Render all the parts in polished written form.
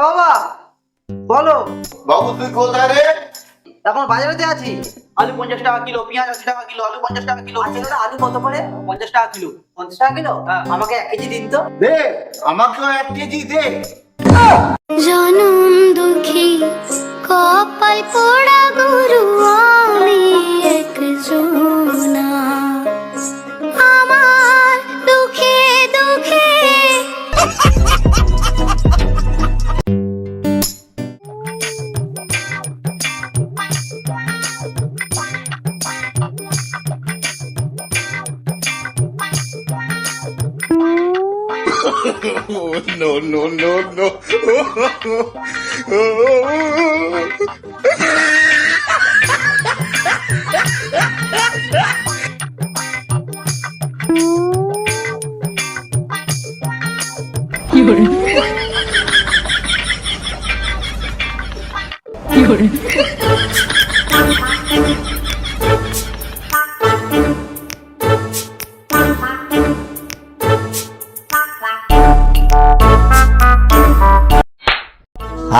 বাবা বলো। বাবু তুই কোথায় রে? এখন বাজারেতে আছি। আলু 50 টাকা কিলো, পেঁয়াজ 80 টাকা কিলো, আলু 50 টাকা কিলো। আচ্ছা দাদা, আলু কত করে? 50 টাকা কিলো। 50 টাকা কিলো? হ্যাঁ। আমাকে 1 কেজি দিন তো। দে, আমাকেও 1 কেজি দে। জনম দুঃখী কপাল পোড়া গুরু আমি একজনা আমার দুঃখে দুঃখে No, no, no, no.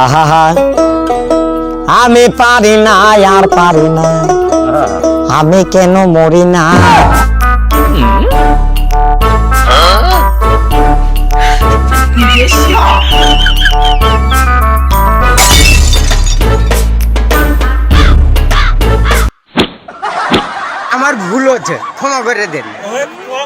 আহা আমি পারি না আর পারি না, আমি কেন মরি না। আমার ভুল হচ্ছে, ক্ষমা করে দেন।